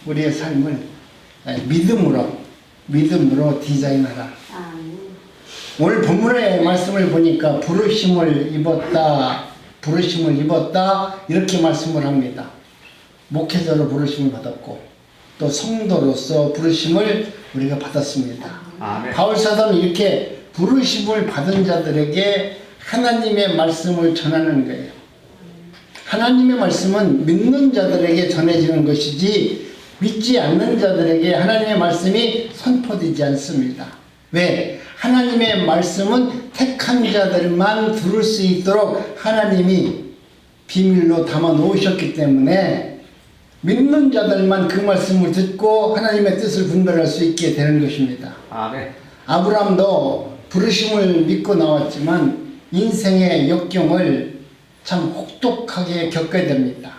우리의 삶을 믿음으로 디자인하라. 오늘 본문의 말씀을 보니까 부르심을 입었다 이렇게 말씀을 합니다. 목회자로 부르심을 받았고 또 성도로서 부르심을 우리가 받았습니다. 아멘. 바울사도는 이렇게 부르심을 받은 자들에게 하나님의 말씀을 전하는 거예요. 하나님의 말씀은 믿는 자들에게 전해지는 것이지 믿지 않는 자들에게 하나님의 말씀이 선포되지 않습니다. 왜? 하나님의 말씀은 택한 자들만 들을 수 있도록 하나님이 비밀로 담아 놓으셨기 때문에 믿는 자들만 그 말씀을 듣고 하나님의 뜻을 분별할 수 있게 되는 것입니다. 아멘. 아브라함도 부르심을 믿고 나왔지만 인생의 역경을 참 혹독하게 겪게 됩니다.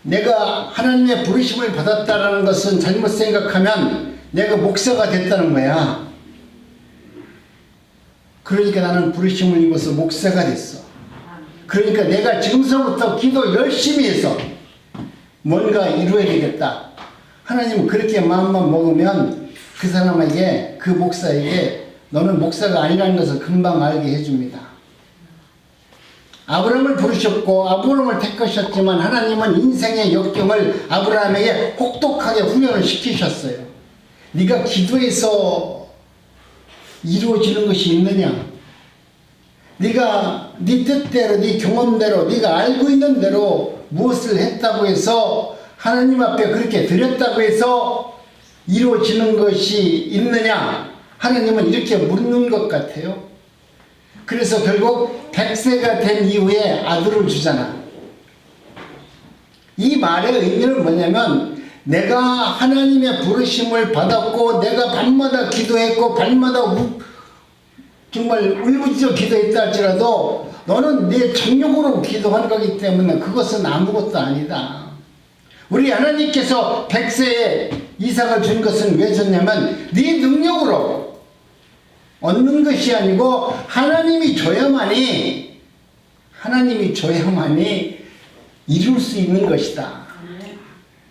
내가 하나님의 부르심을 받았다는 것은 잘못 생각하면 내가 목사가 됐다는 거야. 그러니까 나는 부르심을 입어서 목사가 됐어. 그러니까 내가 지금서부터 기도 열심히 해서 뭔가 이루어야 되겠다. 하나님은 그렇게 마음만 먹으면 그 사람에게, 그 목사에게 너는 목사가 아니라는 것을 금방 알게 해줍니다. 아브라함을 부르셨고 아브라함을 택하셨지만 하나님은 인생의 역경을 아브라함에게 혹독하게 훈련을 시키셨어요. 네가 기도해서 이루어지는 것이 있느냐? 네가 네 뜻대로, 네 경험대로, 네가 알고 있는 대로 무엇을 했다고 해서 하나님 앞에 그렇게 드렸다고 해서 이루어지는 것이 있느냐? 하나님은 이렇게 묻는 것 같아요. 그래서 결국 100세가 된 이후에 아들을 주잖아. 이 말의 의미는 뭐냐면 내가 하나님의 부르심을 받았고 내가 밤마다 기도했고 밤마다 정말 울부짖어 기도했다 할지라도 너는 내 정욕으로 기도한 거기 때문에 그것은 아무것도 아니다. 우리 하나님께서 100세에 이삭을 준 것은 왜 줬냐면 네 능력으로 얻는 것이 아니고 하나님이 줘야만이 이룰 수 있는 것이다.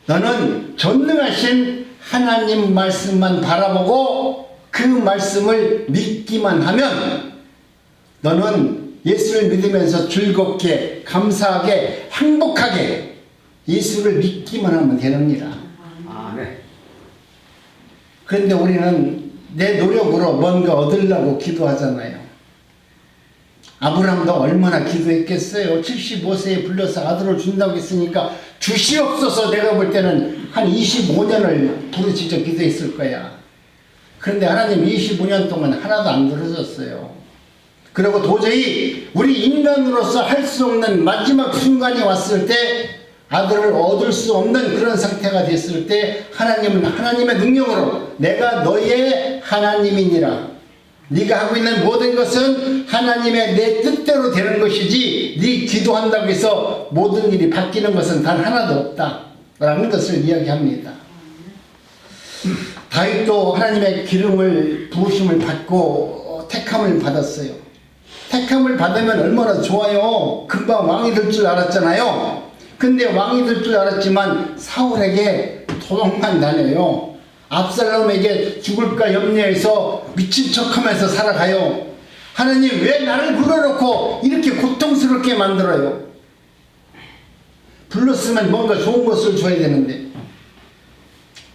너는 전능하신 하나님 말씀만 바라보고 그 말씀을 믿기만 하면 너는 예수를 믿으면서 즐겁게, 감사하게, 행복하게 예수를 믿기만 하면 되느니라. 아멘. 그런데 우리는 내 노력으로 뭔가 얻으려고 기도하잖아요. 아브라함도 얼마나 기도했겠어요. 75세에 불러서 아들을 준다고 했으니까 주시옵소서 내가 볼 때는 한 25년을 부르짖어 기도했을 거야. 그런데 하나님 25년 동안 하나도 안 들어줬어요. 그리고 도저히 우리 인간으로서 할 수 없는 마지막 순간이 왔을 때 아들을 얻을 수 없는 그런 상태가 됐을 때 하나님은 하나님의 능력으로 내가 너의 하나님이니라. 네가 하고 있는 모든 것은 하나님의 내 뜻대로 되는 것이지 네 기도한다고 해서 모든 일이 바뀌는 것은 단 하나도 없다 라는 것을 이야기합니다. 다윗도 하나님의 기름을 부으심을 받고 택함을 받았어요. 택함을 받으면 얼마나 좋아요. 금방 왕이 될 줄 알았잖아요. 근데 왕이 될 줄 알았지만 사울에게 도망만 다녀요. 압살롬에게 죽을까 염려해서 미친 척하면서 살아가요. 하나님 왜 나를 불러놓고 이렇게 고통스럽게 만들어요? 불렀으면 뭔가 좋은 것을 줘야 되는데.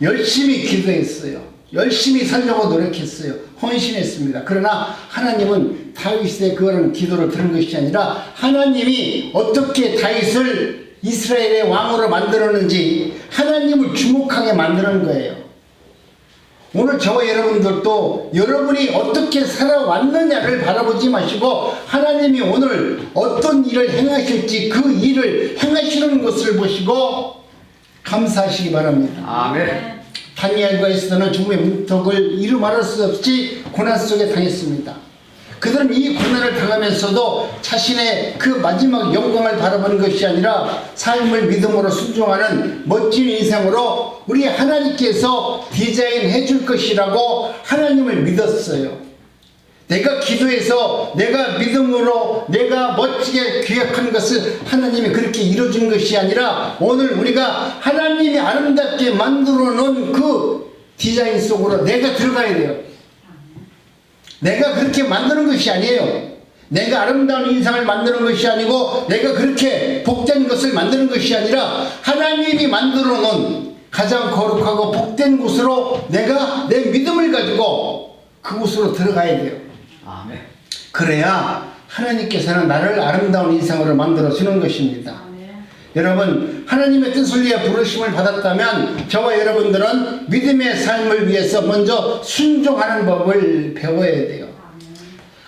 열심히 기도했어요. 열심히 살려고 노력했어요. 헌신했습니다. 그러나 하나님은 다윗의 그런 기도를 들은 것이 아니라 하나님이 어떻게 다윗을 이스라엘의 왕으로 만들었는지 하나님을 주목하게 만드는 거예요. 오늘 저와 여러분들도 여러분이 어떻게 살아왔느냐를 바라보지 마시고 하나님이 오늘 어떤 일을 행하실지 그 일을 행하시는 것을 보시고 감사하시기 바랍니다. 아멘. 다니엘과 에스더는 죽음의 문턱을 이루 말할 수 없이 고난 속에 당했습니다. 그들은 이 고난을 당하면서도 자신의 그 마지막 영광을 바라보는 것이 아니라 삶을 믿음으로 순종하는 멋진 인생으로 우리 하나님께서 디자인해 줄 것이라고 하나님을 믿었어요. 내가 기도해서 내가 믿음으로 내가 멋지게 기획한 것을 하나님이 그렇게 이루어준 것이 아니라 오늘 우리가 하나님이 아름답게 만들어 놓은 그 디자인 속으로 내가 들어가야 돼요. 내가 그렇게 만드는 것이 아니에요. 내가 아름다운 인상을 만드는 것이 아니고 내가 그렇게 복된 것을 만드는 것이 아니라 하나님이 만들어 놓은 가장 거룩하고 복된 곳으로 내가 내 믿음을 가지고 그곳으로 들어가야 돼요. 아멘. 그래야 하나님께서는 나를 아름다운 인상으로 만들어 주는 것입니다. 여러분, 하나님의 뜻을 위해 부르심을 받았다면 저와 여러분들은 믿음의 삶을 위해서 먼저 순종하는 법을 배워야 돼요.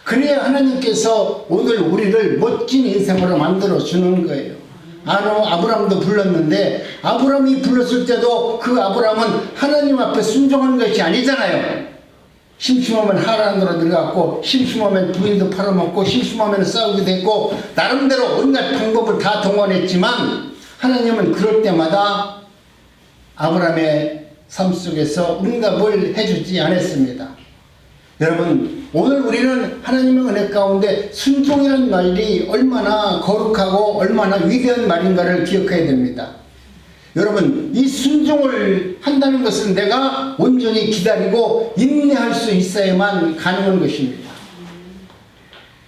그래야 하나님께서 오늘 우리를 멋진 인생으로 만들어 주는 거예요. 아브람도 불렀는데 아브람이 불렀을 때도 그 아브람은 하나님 앞에 순종한 것이 아니잖아요. 심심하면 하란으로 들어갔고 심심하면 부인도 팔아먹고 심심하면 싸우기도 했고 나름대로 온갖 방법을 다 동원했지만 하나님은 그럴 때마다 아브람의 삶 속에서 응답을 해주지 않았습니다. 여러분, 오늘 우리는 하나님의 은혜 가운데 순종이라는 말이 얼마나 거룩하고 얼마나 위대한 말인가를 기억해야 됩니다. 여러분, 이 순종을 한다는 것은 내가 온전히 기다리고 인내할 수 있어야만 가능한 것입니다.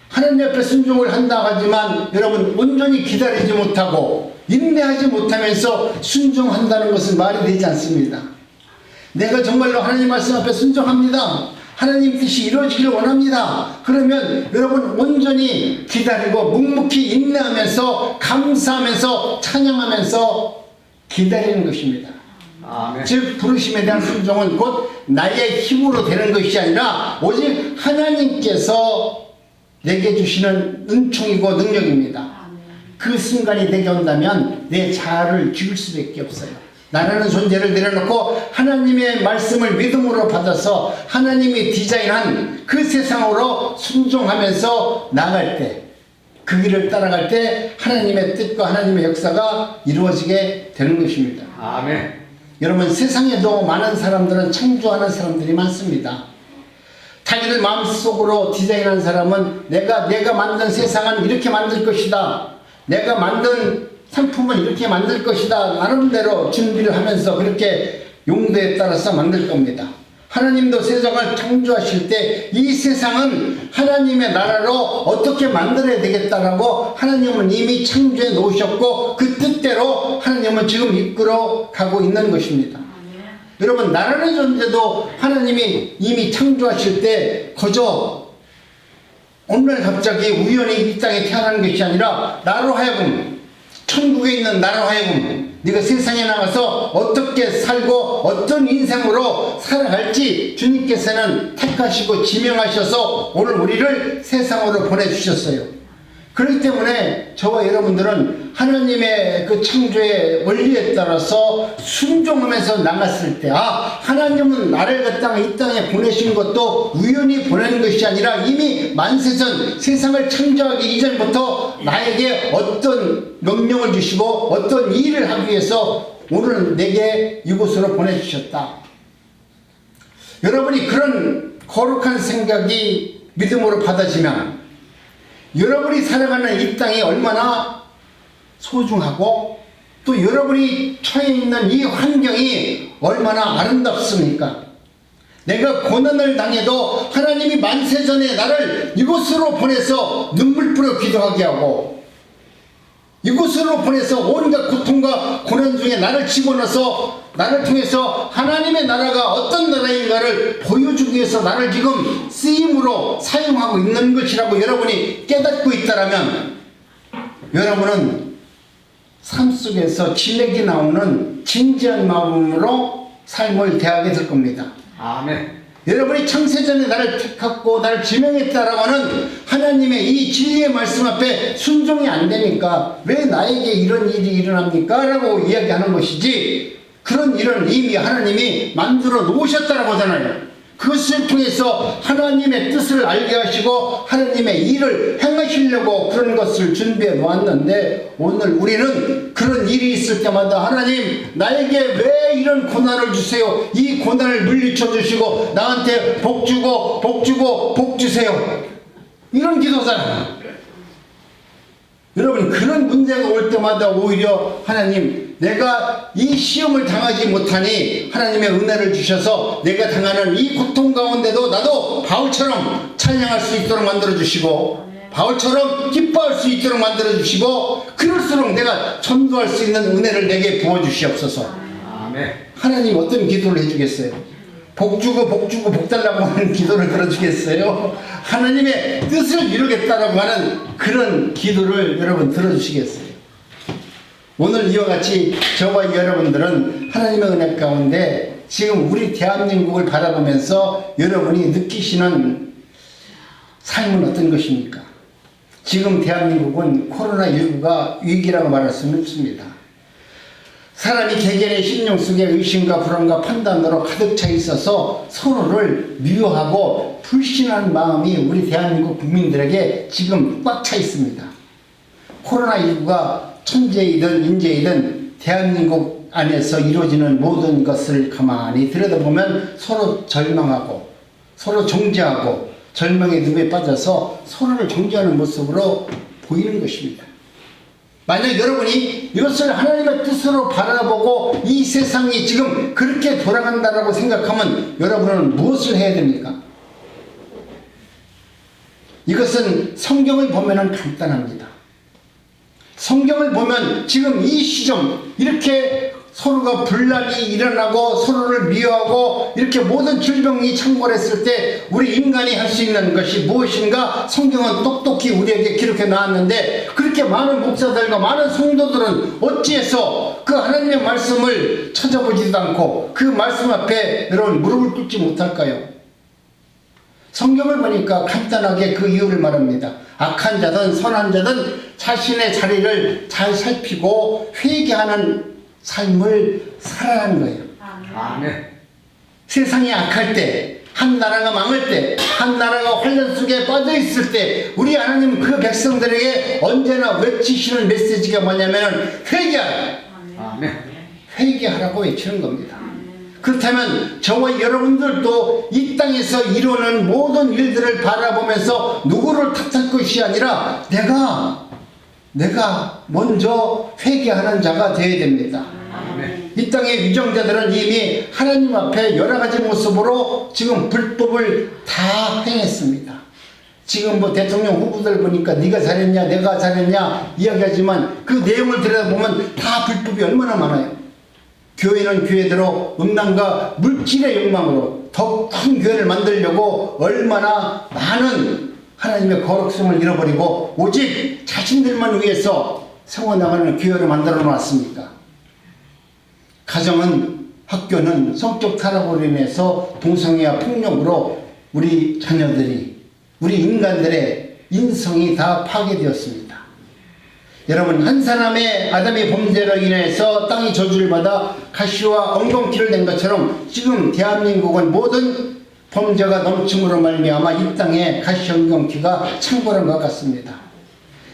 하나님 앞에 순종을 한다 하지만 여러분 온전히 기다리지 못하고 인내하지 못하면서 순종한다는 것은 말이 되지 않습니다. 내가 정말로 하나님 말씀 앞에 순종합니다. 하나님 뜻이 이루어지기를 원합니다. 그러면 여러분 온전히 기다리고 묵묵히 인내하면서 감사하면서 찬양하면서 기다리는 것입니다. 아멘. 즉 부르심에 대한 순종은 곧 나의 힘으로 되는 것이 아니라 오직 하나님께서 내게 주시는 은총이고 능력입니다. 그 순간이 되게 온다면 내 자아를 죽일 수밖에 없어요. 나라는 존재를 내려놓고 하나님의 말씀을 믿음으로 받아서 하나님이 디자인한 그 세상으로 순종하면서 나갈 때, 그 길을 따라갈 때 하나님의 뜻과 하나님의 역사가 이루어지게 되는 것입니다. 아멘. 여러분, 세상에도 많은 사람들은 창조하는 사람들이 많습니다. 자기들 마음속으로 디자인한 사람은 내가 만든 세상은 이렇게 만들 것이다. 내가 만든 상품은 이렇게 만들 것이다. 나름대로 준비를 하면서 그렇게 용도에 따라서 만들 겁니다. 하나님도 세상을 창조하실 때 이 세상은 하나님의 나라로 어떻게 만들어야 되겠다라고 하나님은 이미 창조해 놓으셨고 그 뜻대로 하나님은 지금 이끌어 가고 있는 것입니다. 여러분, 나라는 존재도 하나님이 이미 창조하실 때 거저 오늘 갑자기 우연히 이 땅에 태어난 것이 아니라 나로 하여금 천국에 있는 나로 하여금 네가 세상에 나가서 어떻게 살고 어떤 인생으로 살아갈지 주님께서는 택하시고 지명하셔서 오늘 우리를 세상으로 보내주셨어요. 그렇기 때문에 저와 여러분들은 하나님의 그 창조의 원리에 따라서 순종하면서 나갔을 때 하나님은 나를 이 땅에 보내신 것도 우연히 보낸 것이 아니라 이미 만세전 세상을 창조하기 이전부터 나에게 어떤 명령을 주시고 어떤 일을 하기 위해서 오늘 내게 이곳으로 보내주셨다. 여러분이 그런 거룩한 생각이 믿음으로 받아지면 여러분이 살아가는 이 땅이 얼마나 소중하고 또 여러분이 처해 있는 이 환경이 얼마나 아름답습니까? 내가 고난을 당해도 하나님이 만세전에 나를 이곳으로 보내서 눈물 뿌려 기도하게 하고 이곳으로 보내서 온갖 고통과 고난 중에 나를 집어넣어서 나를 통해서 하나님의 나라가 어떤 나라인가를 보여주기 위해서 나를 지금 쓰임으로 사용하고 있는 것이라고 여러분이 깨닫고 있다면 여러분은 삶 속에서 진액이 나오는 진지한 마음으로 삶을 대하게 될 겁니다. 아멘. 여러분이 창세전에 나를 택하고 나를 지명했다라고 하는 하나님의 이 진리의 말씀 앞에 순종이 안 되니까 왜 나에게 이런 일이 일어납니까? 라고 이야기하는 것이지, 그런 일은 이미 하나님이 만들어 놓으셨다라고 하잖아요. 그것을 통해서 하나님의 뜻을 알게 하시고 하나님의 일을 행하시려고 그런 것을 준비해 놓았는데, 오늘 우리는 그런 일이 있을 때마다 하나님 나에게 왜 이런 고난을 주세요? 이 고난을 물리쳐 주시고 나한테 복 주고 복 주고 복 주세요. 이런 기도잖아요. 여러분, 그런 문제가 올 때마다 오히려 하나님, 내가 이 시험을 당하지 못하니 하나님의 은혜를 주셔서 내가 당하는 이 고통 가운데도 나도 바울처럼 찬양할 수 있도록 만들어 주시고, 바울처럼 기뻐할 수 있도록 만들어 주시고, 그럴수록 내가 전도할 수 있는 은혜를 내게 부어 주시옵소서. 아멘. 하나님 어떤 기도를 해주겠어요? 복 주고 복 주고 복 달라고 하는 기도를 들어주겠어요? 하나님의 뜻을 이루겠다라고 하는 그런 기도를 여러분 들어주시겠어요? 오늘 이와 같이 저와 여러분들은 하나님의 은혜 가운데 지금 우리 대한민국을 바라보면서 여러분이 느끼시는 삶은 어떤 것입니까? 지금 대한민국은 코로나19가 위기라고 말할 수는 없습니다. 사람이 개개인의 심령 속에 의심과 불안과 판단으로 가득 차 있어서 서로를 미워하고 불신하는 마음이 우리 대한민국 국민들에게 지금 꽉 차 있습니다. 코로나19가 천재이든 인재이든 대한민국 안에서 이루어지는 모든 것을 가만히 들여다보면 서로 절망하고 서로 정죄하고 절망의 늪에 빠져서 서로를 정죄하는 모습으로 보이는 것입니다. 만약 여러분이 이것을 하나님의 뜻으로 바라보고 이 세상이 지금 그렇게 돌아간다라고 생각하면 여러분은 무엇을 해야 됩니까? 이것은 성경을 보면 간단합니다. 성경을 보면 지금 이 시점 이렇게 서로가 분란이 일어나고 서로를 미워하고 이렇게 모든 질병이 창궐했을 때 우리 인간이 할 수 있는 것이 무엇인가? 성경은 똑똑히 우리에게 기록해 놨는데, 그렇게 많은 목사들과 많은 성도들은 어찌해서 그 하나님의 말씀을 찾아보지도 않고 그 말씀 앞에 여러분 무릎을 꿇지 못할까요? 성경을 보니까 간단하게 그 이유를 말합니다. 악한 자든 선한 자든 자신의 자리를 잘 살피고 회개하는 삶을 살아가는 거예요. 아멘. 세상이 악할 때, 한 나라가 망할 때, 한 나라가 환란 속에 빠져 있을 때 우리 하나님은 그 백성들에게 언제나 외치시는 메시지가 뭐냐면 회개하라. 아멘. 회개하라고 외치는 겁니다. 그렇다면 저와 여러분들도 이 땅에서 이루는 모든 일들을 바라보면서 누구를 탓할 것이 아니라 내가 먼저 회개하는 자가 되어야 됩니다. 이 땅의 위정자들은 이미 하나님 앞에 여러 가지 모습으로 지금 불법을 다 행했습니다. 지금 뭐 대통령 후보들 보니까 네가 잘했냐 내가 잘했냐 이야기하지만 그 내용을 들여다보면 다 불법이 얼마나 많아요. 교회는 교회대로 음란과 물질의 욕망으로 더 큰 교회를 만들려고 얼마나 많은 하나님의 거룩성을 잃어버리고 오직 자신들만 위해서 세워나가는 교회를 만들어 놨습니까? 가정은, 학교는 성적 타락으로 인해서 동성애와 폭력으로 우리 자녀들이, 우리 인간들의 인성이 다 파괴되었습니다. 여러분, 한 사람의 아담의 범죄로 인해서 땅이 저주를 받아 가시와 엉겅퀴를 낸 것처럼 지금 대한민국은 모든 범죄가 넘침으로 말미암아 이 땅에 가시 엉겅퀴가 창궐한 것 같습니다.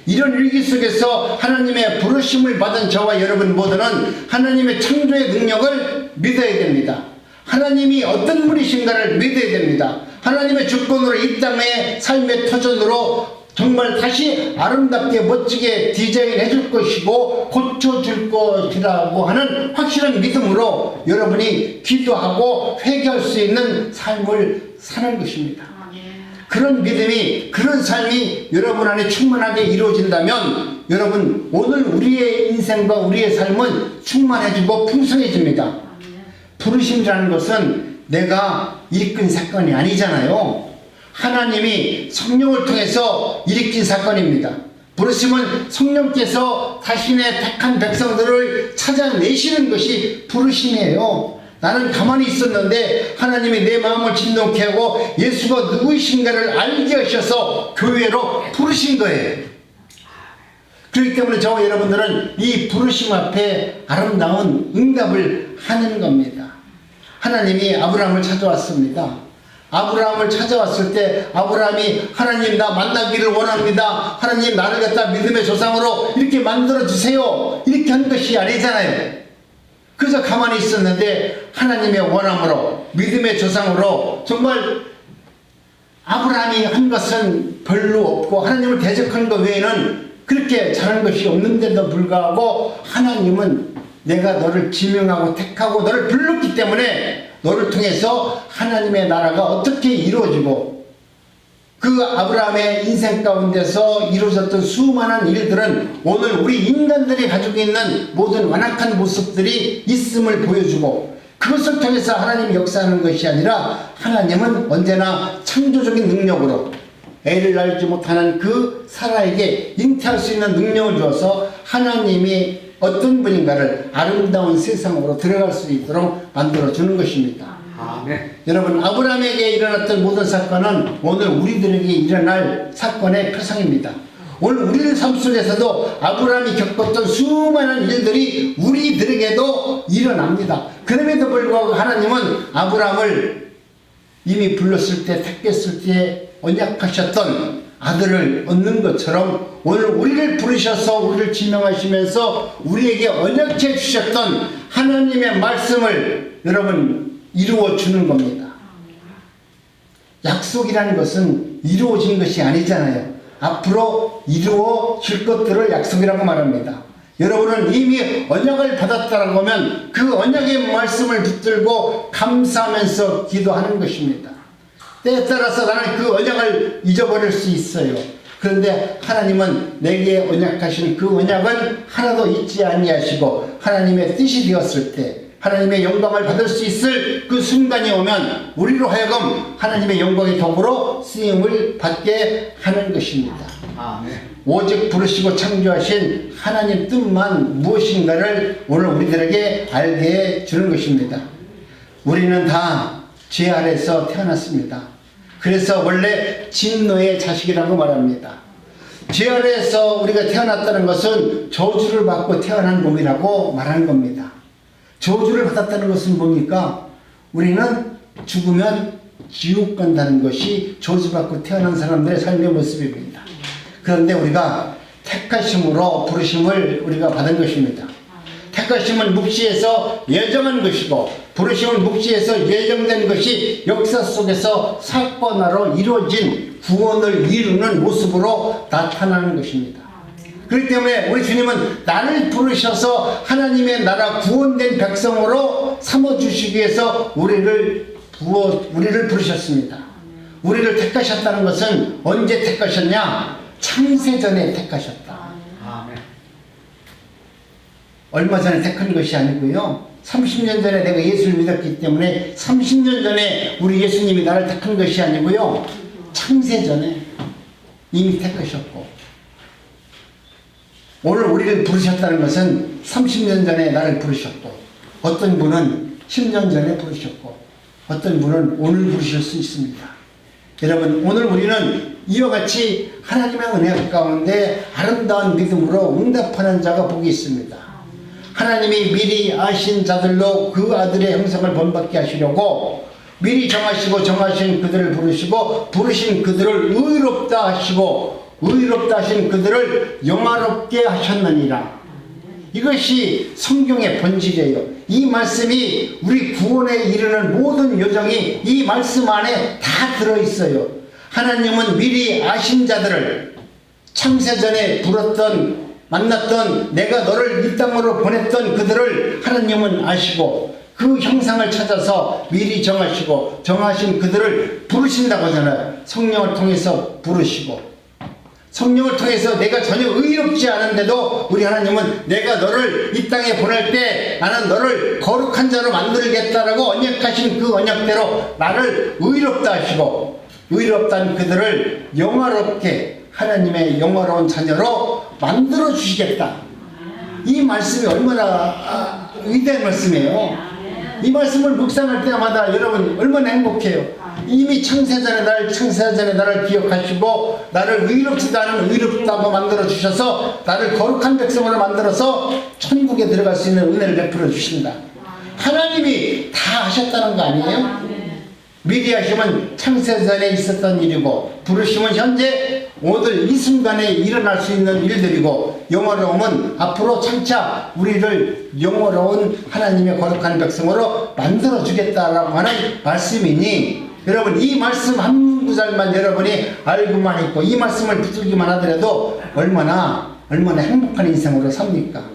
이런 위기 속에서 하나님의 부르심을 받은 저와 여러분 모두는 하나님의 창조의 능력을 믿어야 됩니다. 하나님이 어떤 분이신가를 믿어야 됩니다. 하나님의 주권으로 이 땅의 삶의 터전으로 정말 다시 아름답게 멋지게 디자인해 줄 것이고 고쳐줄 것이라고 하는 확실한 믿음으로 여러분이 기도하고 회개할 수 있는 삶을 사는 것입니다. 그런 믿음이, 그런 삶이 여러분 안에 충만하게 이루어진다면 여러분 오늘 우리의 인생과 우리의 삶은 충만해지고 풍성해집니다. 부르심이라는 것은 내가 일으킨 사건이 아니잖아요. 하나님이 성령을 통해서 일으킨 사건입니다. 부르심은 성령께서 자신의 택한 백성들을 찾아내시는 것이 부르심이에요. 나는 가만히 있었는데 하나님이 내 마음을 진동케 하고 예수가 누구이신가를 알게 하셔서 교회로 부르신 거예요. 그렇기 때문에 저와 여러분들은 이 부르심 앞에 아름다운 응답을 하는 겁니다. 하나님이 아브라함을 찾아왔습니다. 아브라함을 찾아왔을 때 아브라함이 하나님 나 만나기를 원합니다. 하나님 나를 갖다 믿음의 조상으로 이렇게 만들어 주세요. 이렇게 한 것이 아니잖아요. 그래서 가만히 있었는데 하나님의 원함으로 믿음의 조상으로 정말 아브라함이 한 것은 별로 없고 하나님을 대적한 것 외에는 그렇게 잘한 것이 없는데도 불구하고 하나님은 내가 너를 지명하고 택하고 너를 불렀기 때문에 너를 통해서 하나님의 나라가 어떻게 이루어지고 그 아브라함의 인생 가운데서 이루어졌던 수많은 일들은 오늘 우리 인간들이 가지고 있는 모든 완악한 모습들이 있음을 보여주고 그것을 통해서 하나님이 역사하는 것이 아니라 하나님은 언제나 창조적인 능력으로 애를 낳지 못하는 그 사라에게 잉태할 수 있는 능력을 주어서 하나님이 어떤 분인가를 아름다운 세상으로 들어갈 수 있도록 만들어주는 것입니다. 아멘. 여러분 아브라함에게 일어났던 모든 사건은 오늘 우리들에게 일어날 사건의 표상입니다. 오늘 우리의 삶 속에서도 아브라함이 겪었던 수많은 일들이 우리들에게도 일어납니다. 그럼에도 불구하고 하나님은 아브라함을 이미 불렀을 때 택했을 때 언약하셨던 아들을 얻는 것처럼 오늘 우리를 부르셔서 우리를 지명하시면서 우리에게 언약해 주셨던 하나님의 말씀을 여러분 이루어 주는 겁니다. 약속이라는 것은 이루어진 것이 아니잖아요. 앞으로 이루어질 것들을 약속이라고 말합니다. 여러분은 이미 언약을 받았다라고 하면 그 언약의 말씀을 붙들고 감사하면서 기도하는 것입니다. 때에 따라서 나는 그 언약을 잊어버릴 수 있어요. 그런데 하나님은 내게 언약하신 그 언약은 하나도 잊지 아니하시고 하나님의 뜻이 되었을 때 하나님의 영광을 받을 수 있을 그 순간이 오면 우리로 하여금 하나님의 영광의 도구로 쓰임을 받게 하는 것입니다. 아멘. 오직 부르시고 창조하신 하나님 뜻만 무엇인가를 오늘 우리들에게 알게 해 주는 것입니다. 우리는 다 죄 아래에서 태어났습니다. 그래서 원래 진노의 자식이라고 말합니다. 죄 아래에서 우리가 태어났다는 것은 저주를 받고 태어난 몸이라고 말하는 겁니다. 저주를 받았다는 것은 뭡니까? 우리는 죽으면 지옥 간다는 것이 저주받고 태어난 사람들의 삶의 모습입니다. 그런데 우리가 택하심으로 부르심을 우리가 받은 것입니다. 택하심은 묵시에서 예정한 것이고 부르심은 묵시에서 예정된 것이 역사 속에서 사건화로 이루어진 구원을 이루는 모습으로 나타나는 것입니다. 그렇기 때문에 우리 주님은 나를 부르셔서 하나님의 나라 구원된 백성으로 삼아주시기 위해서 우리를 부르셨습니다. 우리를 택하셨다는 것은 언제 택하셨냐? 창세전에 택하셨다. 아멘. 얼마 전에 택한 것이 아니고요. 30년 전에 내가 예수를 믿었기 때문에 30년 전에 우리 예수님이 나를 택한 것이 아니고요. 창세전에 이미 택하셨고 오늘 우리를 부르셨다는 것은 30년 전에 나를 부르셨고 어떤 분은 10년 전에 부르셨고 어떤 분은 오늘 부르실 수 있습니다. 여러분 오늘 우리는 이와 같이 하나님의 은혜 가운데 아름다운 믿음으로 응답하는 자가 복이 있습니다. 하나님이 미리 아신 자들로 그 아들의 형상을 본받게 하시려고 미리 정하시고 정하신 그들을 부르시고 부르신 그들을 의롭다 하시고 의롭다 하신 그들을 영화롭게 하셨느니라. 이것이 성경의 본질이에요. 이 말씀이 우리 구원에 이르는 모든 요정이 이 말씀 안에 다 들어있어요. 하나님은 미리 아신 자들을 창세전에 불었던 만났던 내가 너를 이 땅으로 보냈던 그들을 하나님은 아시고 그 형상을 찾아서 미리 정하시고 정하신 그들을 부르신다고 하잖아요. 성령을 통해서 부르시고 성령을 통해서 내가 전혀 의롭지 않은데도 우리 하나님은 내가 너를 이 땅에 보낼 때 나는 너를 거룩한 자로 만들겠다라고 언약하신 그 언약대로 나를 의롭다 하시고 의롭다는 그들을 영화롭게 하나님의 영화로운 자녀로 만들어 주시겠다. 이 말씀이 얼마나 위대한 말씀이에요. 이 말씀을 묵상할 때마다 여러분 얼마나 행복해요. 이미 창세전에 나를 기억하시고 나를 의롭지도 않은 의롭다고 만들어 주셔서 나를 거룩한 백성으로 만들어서 천국에 들어갈 수 있는 은혜를 베풀어 주신다. 하나님이 다 하셨다는 거 아니에요? 미리 하시면 창세전에 있었던 일이고 부르심은 현재 오늘 이 순간에 일어날 수 있는 일들이고 영원로움은 앞으로 장차 우리를 영원로운 하나님의 거룩한 백성으로 만들어 주겠다라고 하는 말씀이니 여러분 이 말씀 한 구절만 여러분이 알고만 있고 이 말씀을 붙들기만 하더라도 얼마나 행복한 인생으로 삽니까?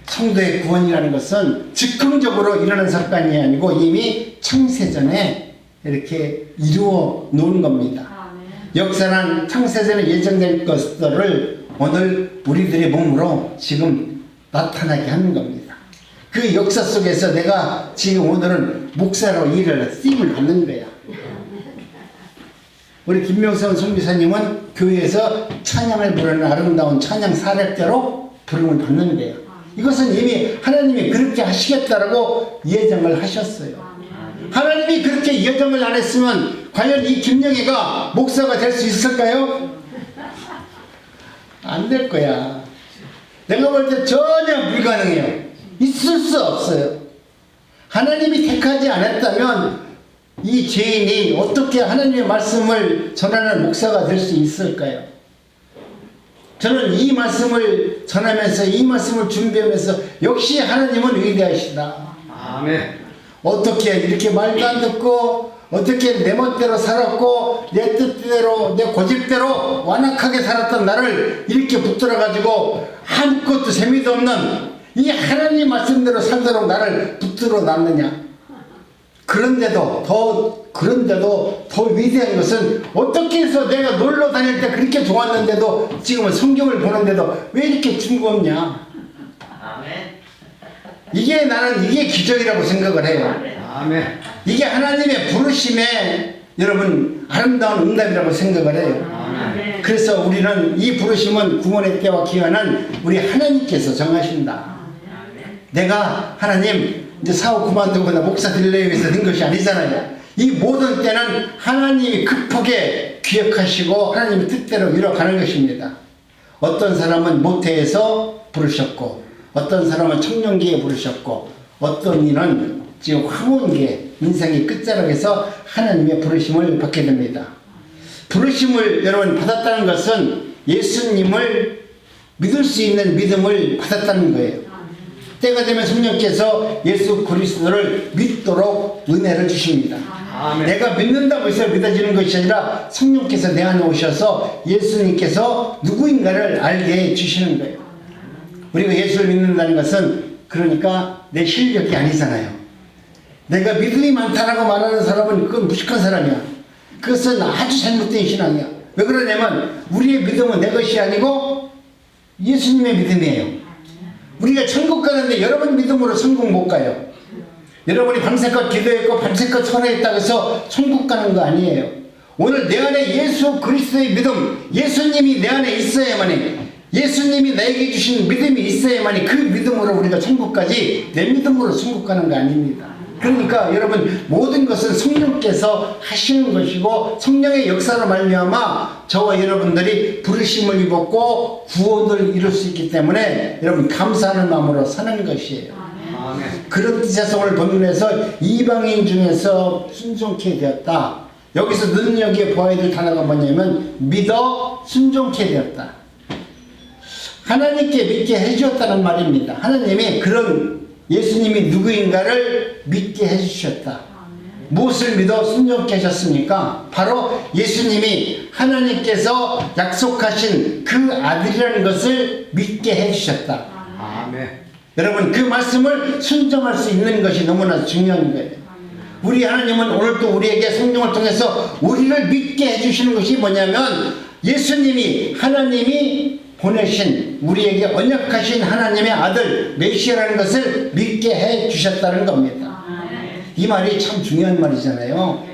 성도의 구원이라는 것은 즉흥적으로 일어난 사건이 아니고 이미 창세전에 이렇게 이루어 놓은 겁니다. 역사는 창세전에 예정된 것들을 오늘 우리들의 몸으로 지금 나타나게 하는 겁니다. 그 역사 속에서 내가 지금 오늘은 목사로 일을 쓰임을 받는 거야. 우리 김명선 선교사님은 교회에서 찬양을 부르는 아름다운 찬양 사력대로 부름을 받는 거예요. 이것은 이미 하나님이 그렇게 하시겠다라고 예정을 하셨어요. 하나님이 그렇게 예정을 안 했으면 과연 이 김영애가 목사가 될 수 있을까요? 안 될 거야. 내가 볼 때 전혀 불가능해요. 있을 수 없어요. 하나님이 택하지 않았다면 이 죄인이 어떻게 하나님의 말씀을 전하는 목사가 될 수 있을까요? 저는 이 말씀을 전하면서 이 말씀을 준비하면서 역시 하나님은 위대하시다. 아멘. 어떻게 이렇게 말도 안 듣고 어떻게 내 멋대로 살았고 내 뜻대로 내 고집대로 완악하게 살았던 나를 이렇게 붙들어 가지고 아무것도 재미도 없는 이 하나님 말씀대로 살도록 나를 붙들어 놨느냐. 그런데도 더 위대한 것은 어떻게 해서 내가 놀러 다닐 때 그렇게 좋았는데도 지금은 성경을 보는데도 왜 이렇게 즐겁냐. 이게 기적이라고 생각을 해요. 아멘. 이게 하나님의 부르심에 여러분 아름다운 응답이라고 생각을 해요. 아멘. 그래서 우리는 이 부르심은 구원의 때와 기한은 우리 하나님께서 정하신다. 내가 하나님 이제 사업 그만두거나 목사 되려고 해서 된 것이 아니잖아요. 이 모든 때는 하나님이 급하게 기억하시고 하나님의 뜻대로 이뤄가는 것입니다. 어떤 사람은 모태에서 부르셨고 어떤 사람은 청년기에 부르셨고 어떤 이는 지금 황혼기에 인생의 끝자락에서 하나님의 부르심을 받게 됩니다. 부르심을 여러분 받았다는 것은 예수님을 믿을 수 있는 믿음을 받았다는 거예요. 때가 되면 성령께서 예수 그리스도를 믿도록 은혜를 주십니다. 아멘. 내가 믿는다고 해서 믿어지는 것이 아니라 성령께서 내 안에 오셔서 예수님께서 누구인가를 알게 해 주시는 거예요. 우리가 예수를 믿는다는 것은 그러니까 내 실력이 아니잖아요. 내가 믿음이 많다라고 말하는 사람은 그건 무식한 사람이야. 그것은 아주 잘못된 신앙이야. 왜 그러냐면 우리의 믿음은 내 것이 아니고 예수님의 믿음이에요. 우리가 천국 가는데 여러분 믿음으로 천국 못 가요. 여러분이 밤새껏 기도했고 밤새껏 설화했다고 해서 천국 가는 거 아니에요. 오늘 내 안에 예수 그리스도의 믿음, 예수님이 내 안에 있어야만이, 예수님이 나에게 주신 믿음이 있어야만이 그 믿음으로 우리가 천국까지 내 믿음으로 천국 가는 거 아닙니다. 그러니까 여러분 모든 것은 성령께서 하시는 것이고 성령의 역사로 말미암아 저와 여러분들이 부르심을 입었고 구원을 이룰 수 있기 때문에 여러분 감사하는 마음으로 사는 것이에요. 아멘. 그런 뜻에서 오늘 본문에서 이방인 중에서 순종케 되었다. 여기서 능력의 보아야 될 단어가 뭐냐면 믿어 순종케 되었다. 하나님께 믿게 해주었다는 말입니다. 하나님이 그런 예수님이 누구인가를 믿게 해주셨다. 무엇을 믿어 순종케 하셨습니까? 바로 예수님이 하나님께서 약속하신 그 아들이라는 것을 믿게 해주셨다. 아멘. 여러분 그 말씀을 순종할 수 있는 것이 너무나 중요한 거예요. 우리 하나님은 오늘도 우리에게 성령을 통해서 우리를 믿게 해주시는 것이 뭐냐면 예수님이 하나님이 보내신 우리에게 언약하신 하나님의 아들 메시아라는 것을 믿게 해주셨다는 겁니다. 이 말이 참 중요한 말이잖아요.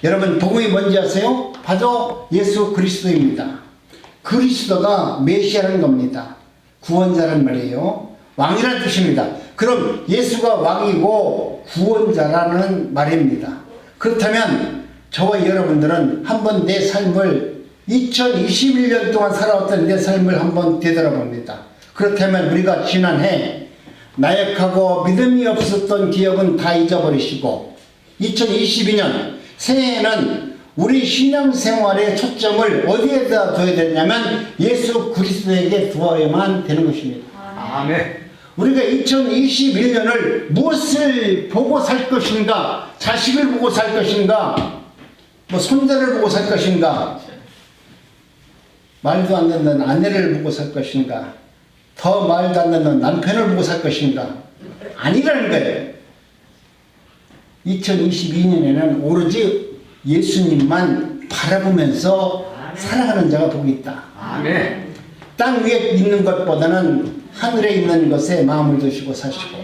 여러분 복음이 뭔지 아세요? 바로 예수 그리스도입니다. 그리스도가 메시아라는 겁니다. 구원자란 말이에요. 왕이라는 뜻입니다. 그럼 예수가 왕이고 구원자라는 말입니다. 그렇다면 저와 여러분들은 한번 내 삶을 2021년 동안 살아왔던 내 삶을 한번 되돌아봅니다. 그렇다면 우리가 지난해 나약하고 믿음이 없었던 기억은 다 잊어버리시고 2022년 새해에는 우리 신앙생활의 초점을 어디에다 둬야 되냐면 예수 그리스도에게 두어야만 되는 것입니다. 아멘. 우리가 2021년을 무엇을 보고 살 것인가, 자식을 보고 살 것인가, 뭐 손자를 보고 살 것인가, 말도 안 듣는 아내를 보고 살 것인가, 더 말도 안 듣는 남편을 보고 살 것인가, 아니라는 거예요. 2022년에는 오로지 예수님만 바라보면서 살아가는 자가 복이 있다. 아멘. 땅 위에 있는 것보다는 하늘에 있는 것에 마음을 두시고 사시고,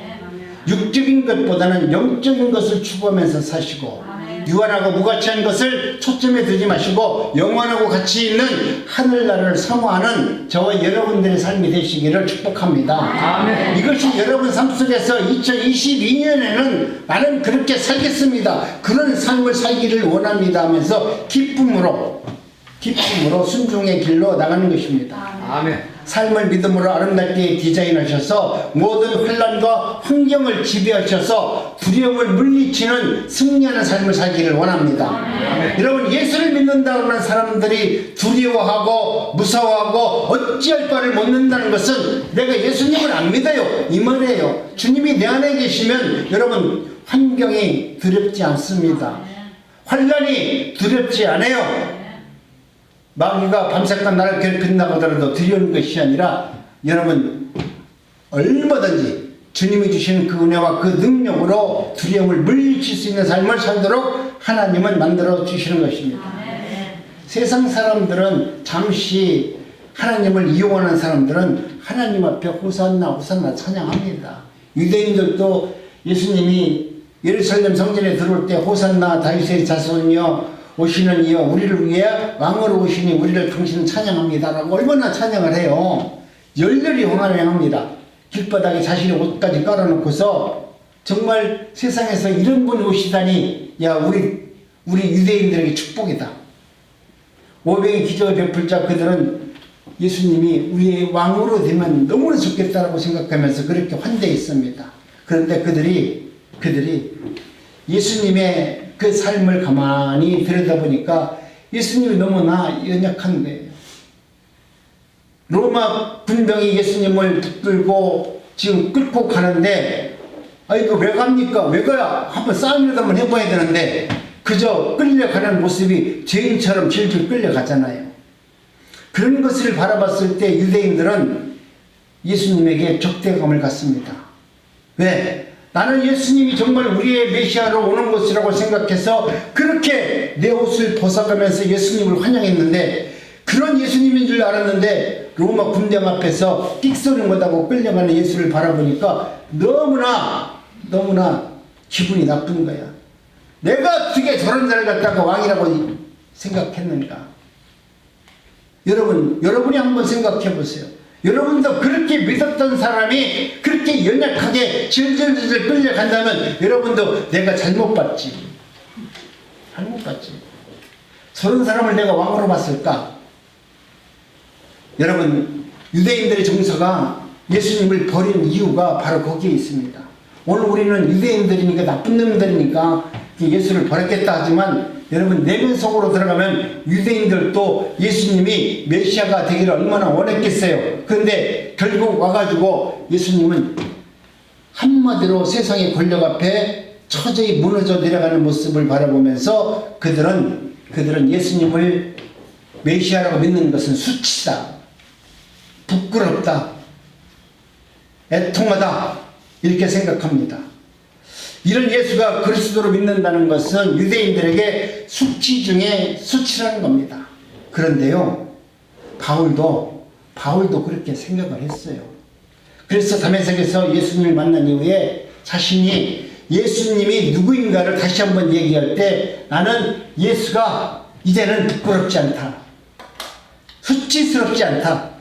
육적인 것보다는 영적인 것을 추구하면서 사시고, 유한하고 무가치한 것을 초점에 두지 마시고 영원하고 가치 있는 하늘나라를 사모하는 저와 여러분들의 삶이 되시기를 축복합니다. 아멘. 이것이 여러분 삶 속에서 2022년에는 나는 그렇게 살겠습니다, 그런 삶을 살기를 원합니다 하면서 기쁨으로 순종의 길로 나가는 것입니다. 아멘. 삶을 믿음으로 아름답게 디자인하셔서 모든 혼란과 환경을 지배하셔서 두려움을 물리치는 승리하는 삶을 살기를 원합니다. 아멘. 여러분, 예수를 믿는다고 하는 사람들이 두려워하고 무서워하고 어찌할 바를 묻는다는 것은 내가 예수님을 안 믿어요, 이 말이에요. 주님이 내 안에 계시면 여러분 환경이 두렵지 않습니다. 환란이 두렵지 않아요. 마귀가 밤새간 나를 괴롭힌다고 하더라도 두려운 것이 아니라 여러분 얼마든지 주님이 주시는 그 은혜와 그 능력으로 두려움을 물리칠 수 있는 삶을 살도록 하나님은 만들어 주시는 것입니다. 세상 사람들은 잠시 하나님을 이용하는 사람들은 하나님 앞에 호산나 호산나 찬양합니다. 유대인들도 예수님이 예루살렘 성전에 들어올 때 호산나 다윗의 자손이여 오시는 이여 우리를 위해 왕으로 오시니 우리를 당신은 찬양합니다 라고 얼마나 찬양을 해요. 열렬히 환영합니다. 길바닥에 자신의 옷까지 깔아놓고서 정말 세상에서 이런 분이 오시다니, 야 우리 유대인들에게 축복이다. 오병의 기적을 베풀 자 그들은 예수님이 우리의 왕으로 되면 너무나 좋겠다라고 생각하면서 그렇게 환대했습니다. 그런데 그들이 예수님의 그 삶을 가만히 들여다보니까 예수님이 너무나 연약한 거예요. 로마 군병이 예수님을 붙들고 지금 끌고 가는데, 이거 왜 갑니까? 왜 가야? 한번 싸움이라도 한번 해봐야 되는데 그저 끌려가는 모습이 죄인처럼 질질 끌려가잖아요. 그런 것을 바라봤을 때 유대인들은 예수님에게 적대감을 갖습니다. 왜? 나는 예수님이 정말 우리의 메시아로 오는 것이라고 생각해서 그렇게 내 옷을 벗어가면서 예수님을 환영했는데, 그런 예수님인 줄 알았는데 로마 군병 앞에서 삑소리 못하고 끌려가는 예수를 바라보니까 너무나 기분이 나쁜 거야. 내가 어떻게 저런 자를 갖다가 왕이라고 생각했는가. 여러분이 한번 생각해 보세요. 여러분도 그렇게 믿었던 사람이 그렇게 연약하게 질질질질 끌려간다면 여러분도 내가 잘못 봤지. 저런 사람을 내가 왕으로 봤을까? 여러분, 유대인들의 정서가 예수님을 버린 이유가 바로 거기에 있습니다. 오늘 우리는 유대인들이니까 나쁜 놈들이니까 예수를 버렸겠다 하지만 여러분, 내면 속으로 들어가면 유대인들도 예수님이 메시아가 되기를 얼마나 원했겠어요. 그런데 결국 와가지고 예수님은 한마디로 세상의 권력 앞에 처저히 무너져 내려가는 모습을 바라보면서 그들은 예수님을 메시아라고 믿는 것은 수치다, 부끄럽다, 애통하다 이렇게 생각합니다. 이런 예수가 그리스도로 믿는다는 것은 유대인들에게 수치 중에 수치라는 겁니다. 그런데요, 바울도 그렇게 생각을 했어요. 그래서 다메섹에서 예수님을 만난 이후에 자신이 예수님이 누구인가를 다시 한번 얘기할 때 나는 예수가 이제는 부끄럽지 않다, 수치스럽지 않다,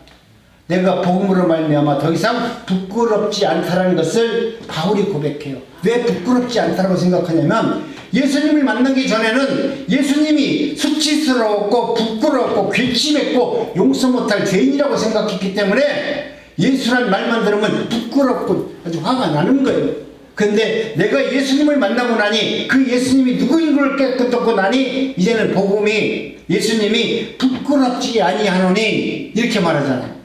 내가 복음으로 말미암아 더 이상 부끄럽지 않다라는 것을 바울이 고백해요. 왜 부끄럽지 않다라고 생각하냐면 예수님을 만나기 전에는 예수님이 수치스러웠고 부끄럽고 괘씸했고 용서 못할 죄인이라고 생각했기 때문에 예수란 말만 들으면 부끄럽고 아주 화가 나는 거예요. 근데 내가 예수님을 만나고 나니 그 예수님이 누구인 걸 깨닫고 나니 이제는 복음이 예수님이 부끄럽지 아니하노니 이렇게 말하잖아요.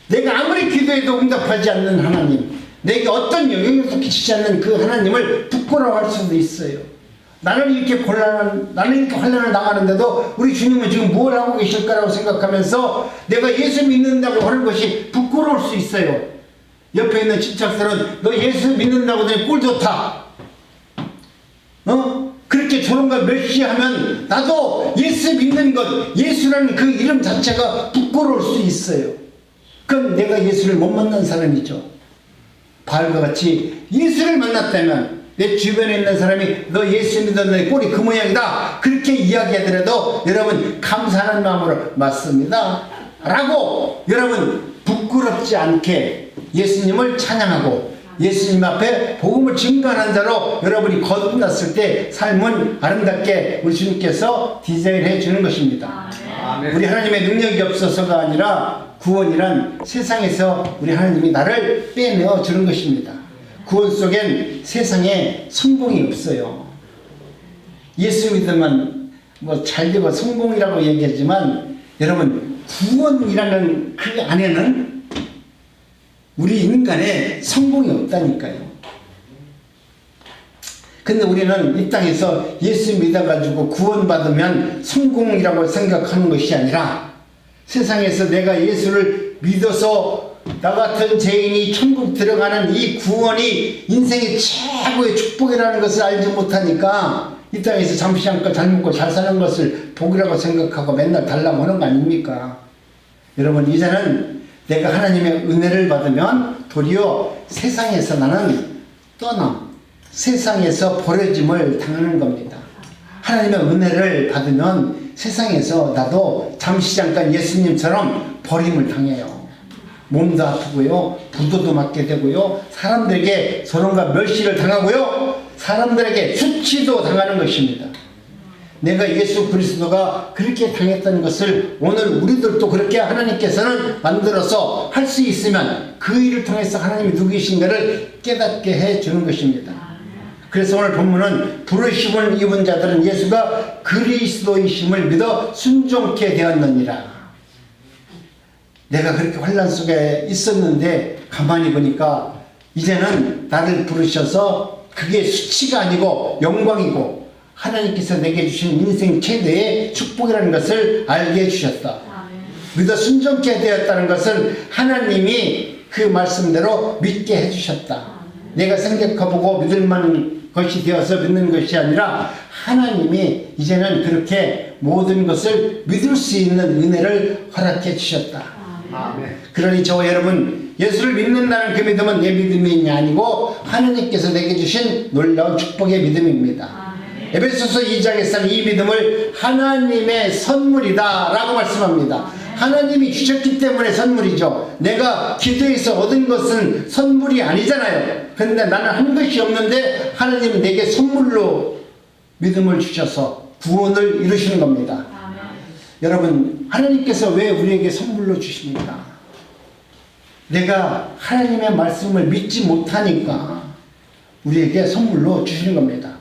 내가 아무리 기도해도 응답하지 않는 하나님, 내게 어떤 영향도 끼치지 않는 그 하나님을 부끄러워할 수도 있어요. 나는 이렇게 환난을 당하는데도 우리 주님은 지금 뭘 하고 계실까라고 생각하면서 내가 예수 믿는다고 하는 것이 부끄러울 수 있어요. 옆에 있는 친척들은 너 예수 믿는다고 하더니 꼴 좋다. 그렇게 저런 걸 멸시하면 나도 예수 믿는 것, 예수라는 그 이름 자체가 부끄러울 수 있어요. 그럼 내가 예수를 못 만난 사람이죠. 바알과 같이 예수를 만났다면 내 주변에 있는 사람이 너 예수 믿었는데 꼴이 그 모양이다 그렇게 이야기하더라도 여러분 감사하는 마음으로 맞습니다 라고 여러분 부끄럽지 않게 예수님을 찬양하고 예수님 앞에 복음을 증거하는 자로 여러분이 거듭났을 때 삶은 아름답게 우리 주님께서 디자인해 주는 것입니다. 아멘. 우리 하나님의 능력이 없어서가 아니라 구원이란 세상에서 우리 하나님이 나를 빼내어 주는 것입니다. 구원 속엔 세상에 성공이 없어요. 예수 믿으면 뭐 잘되고 성공이라고 얘기하지만 여러분 구원이라는 그 안에는 우리 인간의 성공이 없다니까요. 근데 우리는 이 땅에서 예수 믿어가지고 구원받으면 성공이라고 생각하는 것이 아니라 세상에서 내가 예수를 믿어서 나 같은 죄인이 천국 들어가는 이 구원이 인생의 최고의 축복이라는 것을 알지 못하니까 이 땅에서 잠시 잠깐 잘 먹고 잘 사는 것을 복이라고 생각하고 맨날 달라고 하는 거 아닙니까? 여러분 이제는 내가 하나님의 은혜를 받으면 도리어 세상에서 나는 떠남, 세상에서 버려짐을 당하는 겁니다. 하나님의 은혜를 받으면 세상에서 나도 잠시 잠깐 예수님처럼 버림을 당해요. 몸도 아프고요, 부도도 맞게 되고요, 사람들에게 서론과 멸시를 당하고요, 사람들에게 수치도 당하는 것입니다. 내가 예수 그리스도가 그렇게 당했다는 것을 오늘 우리들도 그렇게 하나님께서는 만들어서 할 수 있으면 그 일을 통해서 하나님이 누구이신가를 깨닫게 해주는 것입니다. 그래서 오늘 본문은 부르심을 입은 자들은 예수가 그리스도이심을 믿어 순종케 되었느니라. 내가 그렇게 환난 속에 있었는데 가만히 보니까 이제는 나를 부르셔서 그게 수치가 아니고 영광이고 하나님께서 내게 주신 인생 최대의 축복이라는 것을 알게 해주셨다. 믿어 순종케 되었다는 것은 하나님이 그 말씀대로 믿게 해주셨다. 내가 생각해보고 믿을 만한 것이 되어서 믿는 것이 아니라 하나님이 이제는 그렇게 모든 것을 믿을 수 있는 은혜를 허락해 주셨다. 아멘. 그러니 저와 여러분 예수를 믿는다는 그 믿음은 내 믿음이 아니고 하나님께서 내게 주신 놀라운 축복의 믿음입니다. 에베소서 2장에서는 이 믿음을 하나님의 선물이다 라고 말씀합니다. 하나님이 주셨기 때문에 선물이죠. 내가 기도해서 얻은 것은 선물이 아니잖아요. 그런데 나는 한 것이 없는데 하나님이 내게 선물로 믿음을 주셔서 구원을 이루시는 겁니다. 여러분 하나님께서 왜 우리에게 선물로 주십니까? 내가 하나님의 말씀을 믿지 못하니까 우리에게 선물로 주시는 겁니다.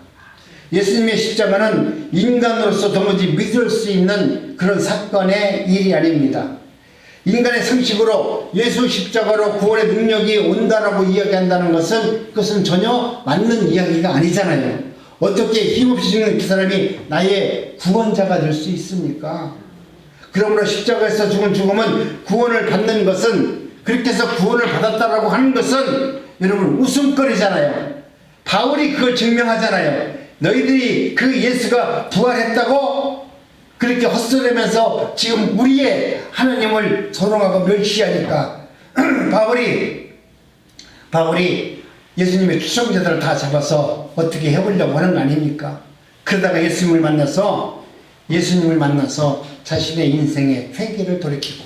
예수님의 십자가는 인간으로서 도무지 믿을 수 있는 그런 사건의 일이 아닙니다. 인간의 상식으로 예수 십자가로 구원의 능력이 온다라고 이야기한다는 것은 그것은 전혀 맞는 이야기가 아니잖아요. 어떻게 힘없이 죽는 그 사람이 나의 구원자가 될 수 있습니까? 그러므로 십자가에서 죽은 죽음은 구원을 받는 것은 그렇게 해서 구원을 받았다라고 하는 것은 여러분 웃음거리잖아요. 바울이 그걸 증명하잖아요. 너희들이 그 예수가 부활했다고 그렇게 헛소리하면서 지금 우리의 하나님을 조롱하고 멸시하니까 바울이 예수님의 추종자들을 다 잡아서 어떻게 해보려고 하는 거 아닙니까? 그러다가 예수님을 만나서 자신의 인생의 회개를 돌이키고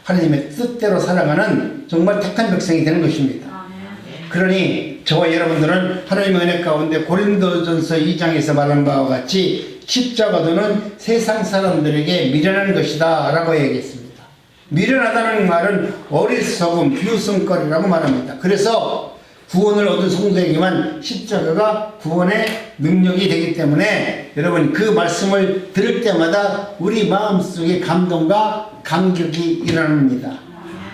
하나님의 뜻대로 살아가는 정말 택한 백성이 되는 것입니다. 그러니 저와 여러분들은 하나님의 은혜 가운데 고린도전서 2장에서 말한 바와 같이 십자가도는 세상 사람들에게 미련한 것이다 라고 얘기했습니다. 미련하다는 말은 어리석음, 비웃음거리라고 말합니다. 그래서 구원을 얻은 성도에게만 십자가가 구원의 능력이 되기 때문에 여러분 그 말씀을 들을 때마다 우리 마음속에 감동과 감격이 일어납니다.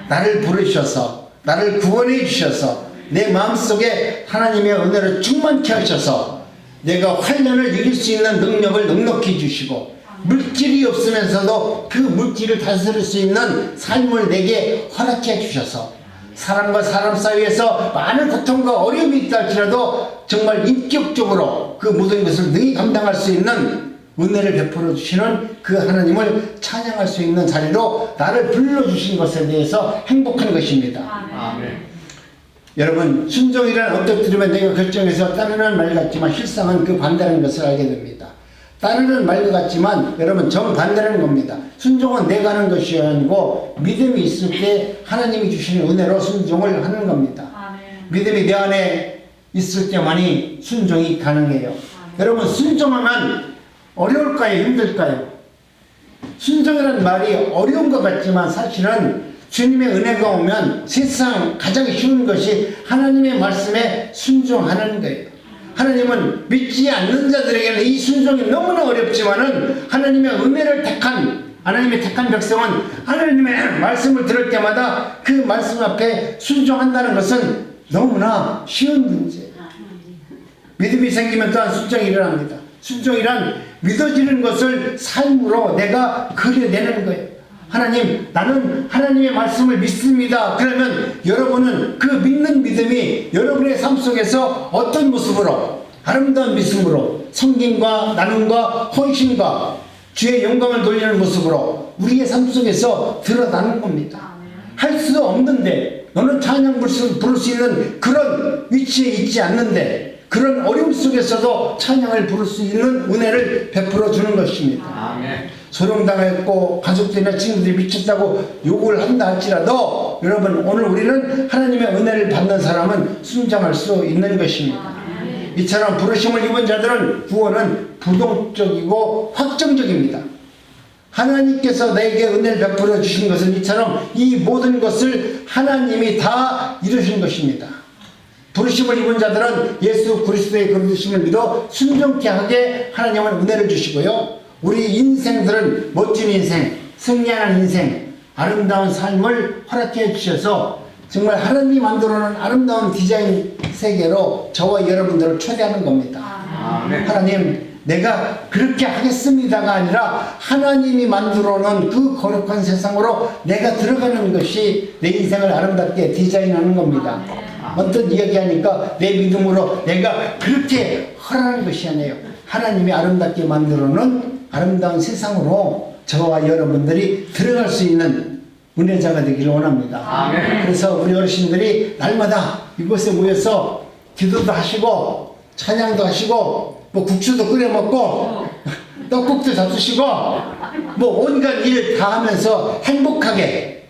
나를 부르셔서 나를 구원해 주셔서 내 마음속에 하나님의 은혜를 충만케 하셔서 내가 환난을 이길 수 있는 능력을 넉넉히 주시고 물질이 없으면서도 그 물질을 다스릴 수 있는 삶을 내게 허락해 주셔서 사람과 사람 사이에서 많은 고통과 어려움이 있다 할지라도 정말 인격적으로 그 모든 것을 능히 감당할 수 있는 은혜를 베풀어 주시는 그 하나님을 찬양할 수 있는 자리로 나를 불러주신 것에 대해서 행복한 것입니다. 아멘. 여러분 순종이란 어떻게 들으면 내가 결정해서 따르는 말 같지만 실상은 그 반대라는 것을 알게 됩니다. 따르는 말 같지만 여러분 정반대라는 겁니다. 순종은 내가 하는 것이 아니고 믿음이 있을 때 하나님이 주시는 은혜로 순종을 하는 겁니다. 믿음이 내 안에 있을 때만이 순종이 가능해요. 여러분 순종하면 어려울까요? 힘들까요? 순종이라는 말이 어려운 것 같지만 사실은 주님의 은혜가 오면 세상 가장 쉬운 것이 하나님의 말씀에 순종하는 거예요. 하나님은 믿지 않는 자들에게는 이 순종이 너무나 어렵지만은 하나님의 은혜를 택한 하나님의 택한 백성은 하나님의 말씀을 들을 때마다 그 말씀 앞에 순종한다는 것은 너무나 쉬운 문제예요. 믿음이 생기면 또한 순종이 일어납니다. 순종이란 믿어지는 것을 삶으로 내가 그려내는 거예요. 하나님, 나는 하나님의 말씀을 믿습니다. 그러면 여러분은 그 믿는 믿음이 여러분의 삶 속에서 어떤 모습으로 아름다운 믿음으로 섬김과 나눔과 헌신과 주의 영광을 돌리는 모습으로 우리의 삶 속에서 드러나는 겁니다. 할 수 없는데 너는 찬양 부를 수 있는 그런 위치에 있지 않는데 그런 어려움 속에서도 찬양을 부를 수 있는 은혜를 베풀어 주는 것입니다. 아멘. 소룡당했고 가족들이나 친구들이 미쳤다고 욕을 한다 할지라도 여러분 오늘 우리는 하나님의 은혜를 받는 사람은 순종할 수 있는 것입니다. 이처럼 부르심을 입은 자들은 구원은 부동적이고 확정적입니다. 하나님께서 내게 은혜를 베풀어 주신 것은 이처럼 이 모든 것을 하나님이 다 이루신 것입니다. 부르심을 입은 자들은 예수 그리스도의 부르심을 믿어 순종케 하게 하나님은 은혜를 주시고요. 우리 인생들은 멋진 인생, 승리하는 인생, 아름다운 삶을 허락해 주셔서 정말 하나님이 만들어놓은 아름다운 디자인 세계로 저와 여러분들을 초대하는 겁니다. 아멘. 하나님, 내가 그렇게 하겠습니다가 아니라 하나님이 만들어놓은 그 거룩한 세상으로 내가 들어가는 것이 내 인생을 아름답게 디자인하는 겁니다. 어떤 이야기하니까 내 믿음으로 내가 그렇게 하라는 것이 아니에요. 하나님이 아름답게 만들어놓은 아름다운 세상으로 저와 여러분들이 들어갈 수 있는 은혜자가 되기를 원합니다. 아멘. 그래서 우리 어르신들이 날마다 이곳에 모여서 기도도 하시고 찬양도 하시고 뭐 국수도 끓여 먹고 떡국도 잡수시고 뭐 온갖 일 다 하면서 행복하게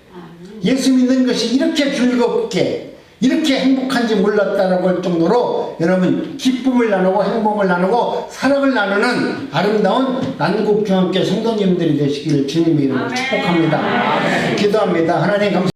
예수 믿는 것이 이렇게 즐겁게 이렇게 행복한지 몰랐다라고 할 정도로 여러분 기쁨을 나누고 행복을 나누고 사랑을 나누는 아름다운 난국중앙교 성도님들이 되시기를 주님의 이름으로 축복합니다. 기도합니다. 하나님 감사합니다.